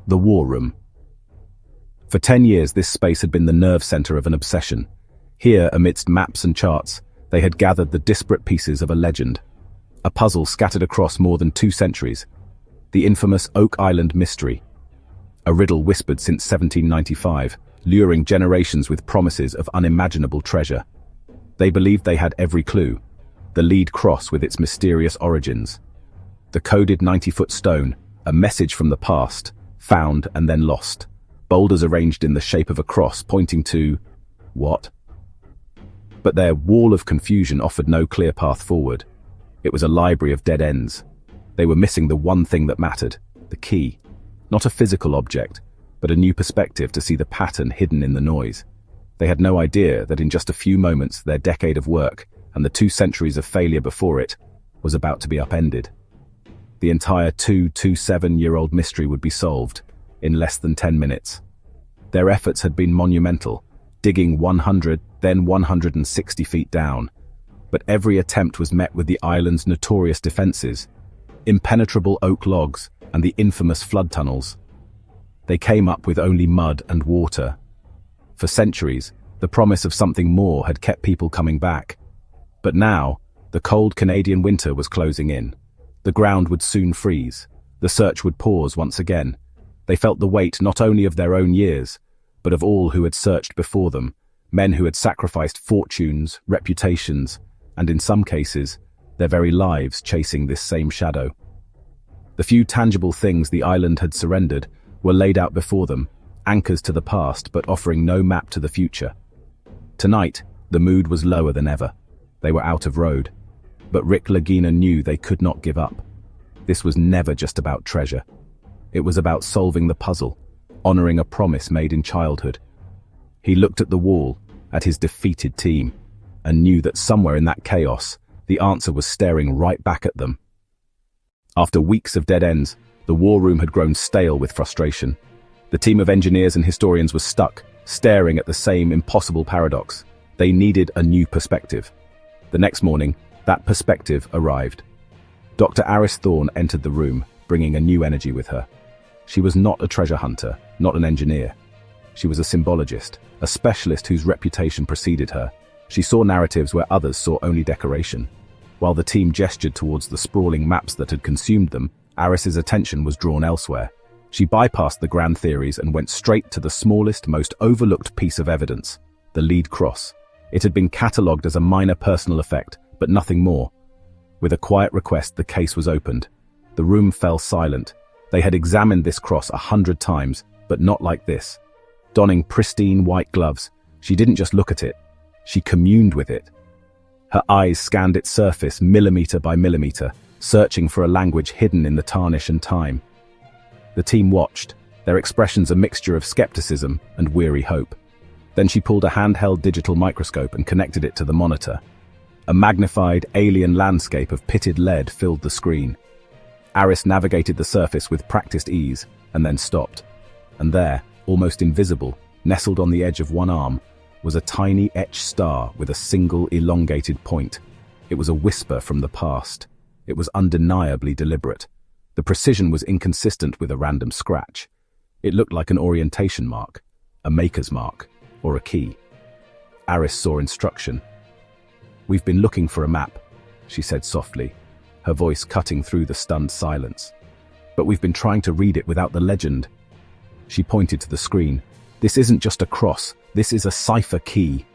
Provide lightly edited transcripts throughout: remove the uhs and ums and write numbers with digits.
The War Room. For 10 years this space had been the nerve center of an obsession. Here, amidst maps and charts, they had gathered the disparate pieces of a legend. A puzzle scattered across more than 2 centuries. The infamous Oak Island mystery. A riddle whispered since 1795, luring generations with promises of unimaginable treasure. They believed they had every clue. The lead cross with its mysterious origins. The coded 90-foot stone, a message from the past, found and then lost. Boulders arranged in the shape of a cross pointing to... what? But their wall of confusion offered no clear path forward. It was a library of dead ends. They were missing the one thing that mattered, the key. Not a physical object, but a new perspective to see the pattern hidden in the noise. They had no idea that in just a few moments their decade of work, and the 2 centuries of failure before it, was about to be upended. The entire 227-year-old mystery would be solved in less than 10 minutes. Their efforts had been monumental, digging 100, then 160 feet down. But every attempt was met with the island's notorious defenses, impenetrable oak logs and the infamous flood tunnels. They came up with only mud and water. For centuries, the promise of something more had kept people coming back. But now, the cold Canadian winter was closing in. The ground would soon freeze. The search would pause once again. They felt the weight not only of their own years, but of all who had searched before them, men who had sacrificed fortunes, reputations, and in some cases, their very lives chasing this same shadow. The few tangible things the island had surrendered were laid out before them, anchors to the past but offering no map to the future. Tonight, the mood was lower than ever. They were out of road. But Rick Lagina knew they could not give up. This was never just about treasure. It was about solving the puzzle, honoring a promise made in childhood. He looked at the wall, at his defeated team, and knew that somewhere in that chaos, the answer was staring right back at them. After weeks of dead ends, the war room had grown stale with frustration. The team of engineers and historians was stuck, staring at the same impossible paradox. They needed a new perspective. The next morning, that perspective arrived. Dr. Aris Thorne entered the room, bringing a new energy with her. She was not a treasure hunter, not an engineer. She was a symbologist, a specialist whose reputation preceded her. She saw narratives where others saw only decoration. While the team gestured towards the sprawling maps that had consumed them, Aris's attention was drawn elsewhere. She bypassed the grand theories and went straight to the smallest, most overlooked piece of evidence, the lead cross. It had been catalogued as a minor personal effect, but nothing more. With a quiet request, the case was opened. The room fell silent. They had examined this cross 100 times, but not like this. Donning pristine white gloves, she didn't just look at it, she communed with it. Her eyes scanned its surface millimeter by millimeter, searching for a language hidden in the tarnish and time. The team watched, their expressions a mixture of skepticism and weary hope. Then she pulled a handheld digital microscope and connected it to the monitor. A magnified, alien landscape of pitted lead filled the screen. Aris navigated the surface with practiced ease, and then stopped. And there, almost invisible, nestled on the edge of one arm, was a tiny etched star with a single elongated point. It was a whisper from the past. It was undeniably deliberate. The precision was inconsistent with a random scratch. It looked like an orientation mark, a maker's mark, or a key. Aris saw instruction. "We've been looking for a map," she said softly, her voice cutting through the stunned silence. "But we've been trying to read it without the legend." She pointed to the screen. "This isn't just a cross, this is a cipher key."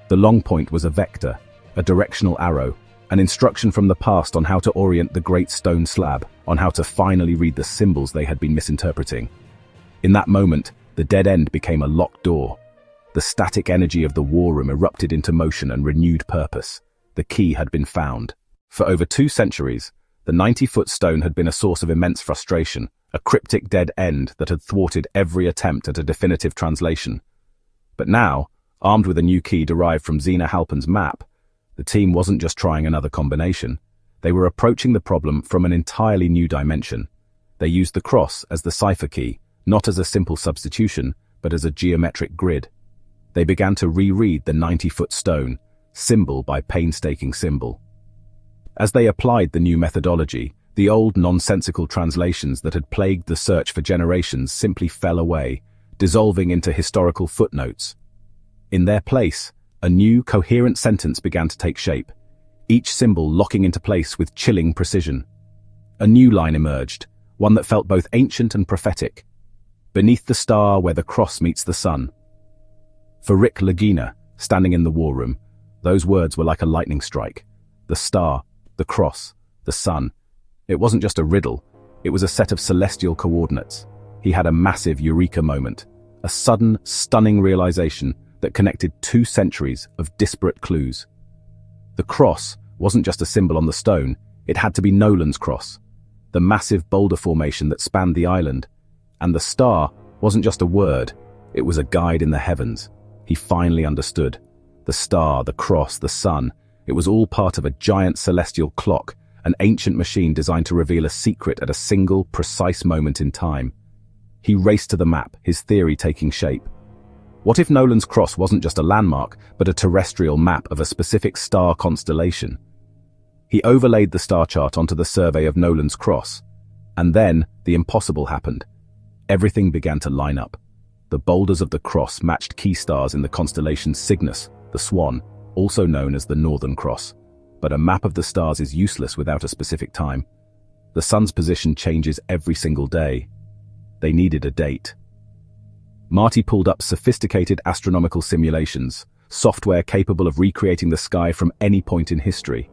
The long point was a vector, a directional arrow, an instruction from the past on how to orient the great stone slab, on how to finally read the symbols they had been misinterpreting. In that moment, the dead end became a locked door. The static energy of the war room erupted into motion and renewed purpose. The key had been found. For over 2 centuries, the 90-foot stone had been a source of immense frustration, a cryptic dead end that had thwarted every attempt at a definitive translation. But now, armed with a new key derived from Zena Halpin's map, the team wasn't just trying another combination. They were approaching the problem from an entirely new dimension. They used the cross as the cipher key, not as a simple substitution, but as a geometric grid. They began to reread the 90-foot stone, symbol by painstaking symbol. As they applied the new methodology, The old nonsensical translations that had plagued the search for generations simply fell away, dissolving into historical footnotes. In their place, a new, coherent sentence began to take shape, each symbol locking into place with chilling precision. A new line emerged, one that felt both ancient and prophetic. Beneath the star where the cross meets the sun. For Rick Lagina, standing in the war room, those words were like a lightning strike. The star, the cross, the sun. It wasn't just a riddle, it was a set of celestial coordinates. He had a massive eureka moment, a sudden, stunning realization that connected 2 centuries of disparate clues. The cross wasn't just a symbol on the stone, it had to be Nolan's cross, the massive boulder formation that spanned the island. And the star wasn't just a word, it was a guide in the heavens. He finally understood. The star, the cross, the sun, it was all part of a giant celestial clock, an ancient machine designed to reveal a secret at a single, precise moment in time. He raced to the map, his theory taking shape. What if Nolan's cross wasn't just a landmark, but a terrestrial map of a specific star constellation? He overlaid the star chart onto the survey of Nolan's cross. And then, the impossible happened. Everything began to line up. The boulders of the cross matched key stars in the constellation Cygnus, the Swan, also known as the Northern Cross. But a map of the stars is useless without a specific time. The sun's position changes every single day. They needed a date. Marty pulled up sophisticated astronomical simulations, software capable of recreating the sky from any point in history.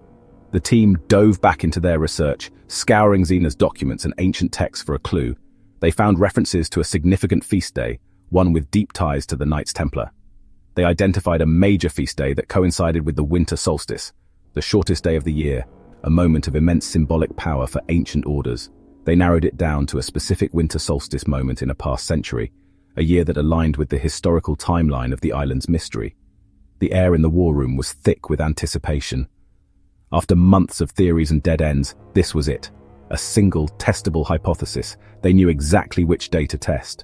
The team dove back into their research, scouring Xena's documents and ancient texts for a clue. They found references to a significant feast day, one with deep ties to the Knights Templar. They identified a major feast day that coincided with the winter solstice, the shortest day of the year, a moment of immense symbolic power for ancient orders. They narrowed it down to a specific winter solstice moment in a past century, a year that aligned with the historical timeline of the island's mystery. The air in the war room was thick with anticipation. After months of theories and dead ends, this was it. A single, testable hypothesis. They knew exactly which day to test.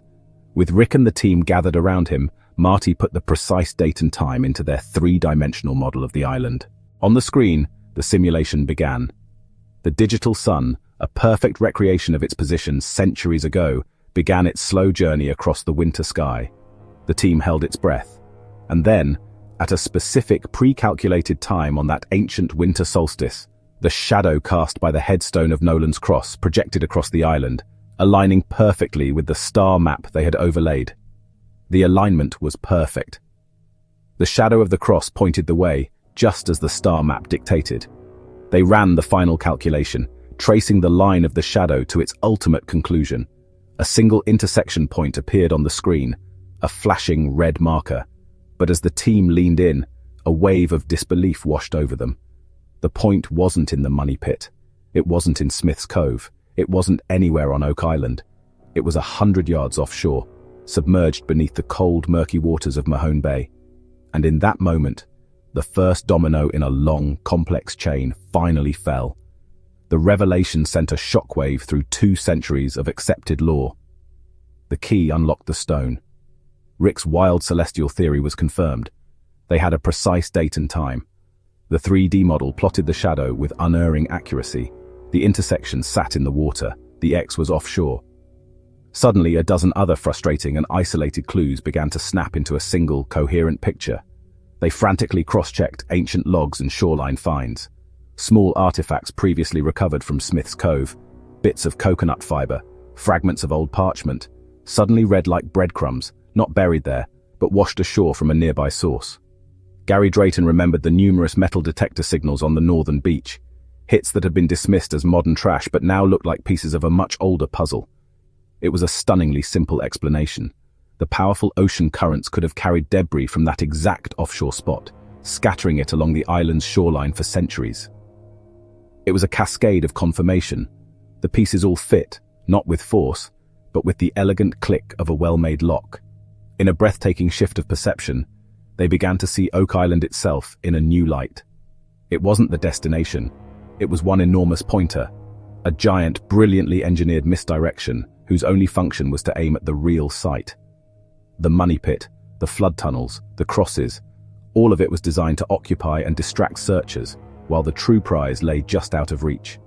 With Rick and the team gathered around him, Marty put the precise date and time into their 3-dimensional model of the island. On the screen, the simulation began. The digital sun, a perfect recreation of its position centuries ago, began its slow journey across the winter sky. The team held its breath. And then, at a specific pre-calculated time on that ancient winter solstice, the shadow cast by the headstone of Nolan's cross projected across the island, aligning perfectly with the star map they had overlaid. The alignment was perfect. The shadow of the cross pointed the way, just as the star map dictated. They ran the final calculation, tracing the line of the shadow to its ultimate conclusion. A single intersection point appeared on the screen, a flashing red marker. But as the team leaned in, a wave of disbelief washed over them. The point wasn't in the money pit. It wasn't in Smith's Cove. It wasn't anywhere on Oak Island. It was 100 yards offshore, submerged beneath the cold, murky waters of Mahone Bay. And in that moment, the first domino in a long, complex chain finally fell. The revelation sent a shockwave through 2 centuries of accepted lore. The key unlocked the stone. Rick's wild celestial theory was confirmed. They had a precise date and time. The 3D model plotted the shadow with unerring accuracy. The intersection sat in the water. The X was offshore. Suddenly, a dozen other frustrating and isolated clues began to snap into a single, coherent picture. They frantically cross-checked ancient logs and shoreline finds. Small artifacts previously recovered from Smith's Cove, bits of coconut fiber, fragments of old parchment, suddenly read like breadcrumbs, not buried there, but washed ashore from a nearby source. Gary Drayton remembered the numerous metal detector signals on the northern beach, hits that had been dismissed as modern trash but now looked like pieces of a much older puzzle. It was a stunningly simple explanation. The powerful ocean currents could have carried debris from that exact offshore spot, scattering it along the island's shoreline for centuries. It was a cascade of confirmation. The pieces all fit, not with force, but with the elegant click of a well-made lock. In a breathtaking shift of perception, they began to see Oak Island itself in a new light. It wasn't the destination. It was one enormous pointer, a giant, brilliantly engineered misdirection whose only function was to aim at the real site. The money pit, the flood tunnels, the crosses, all of it was designed to occupy and distract searchers, while the true prize lay just out of reach.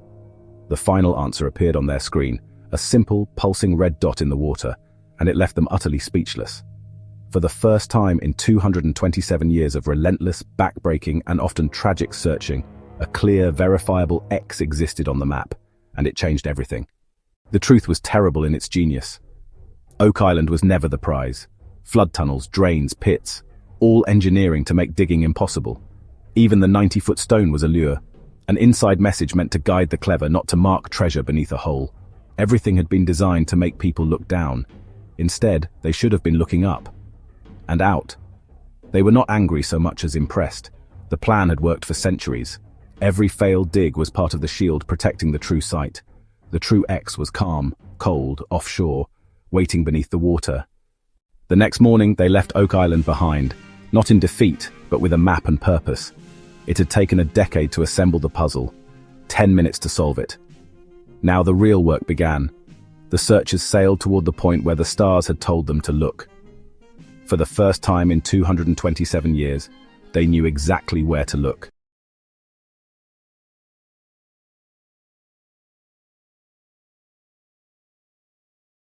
The final answer appeared on their screen, a simple, pulsing red dot in the water, and it left them utterly speechless. For the first time in 227 years of relentless, back-breaking, and often tragic searching, a clear, verifiable X existed on the map, and it changed everything. The truth was terrible in its genius. Oak Island was never the prize. Flood tunnels, drains, pits, all engineering to make digging impossible. Even the 90-foot stone was a lure, an inside message meant to guide the clever, not to mark treasure beneath a hole. Everything had been designed to make people look down. Instead, they should have been looking up. And out. They were not angry so much as impressed. The plan had worked for centuries. Every failed dig was part of the shield protecting the true site. The true X was calm, cold, offshore, waiting beneath the water. The next morning, they left Oak Island behind, not in defeat, but with a map and purpose. It had taken a decade to assemble the puzzle, 10 minutes to solve it. Now the real work began. The searchers sailed toward the point where the stars had told them to look. For the first time in 227 years, they knew exactly where to look.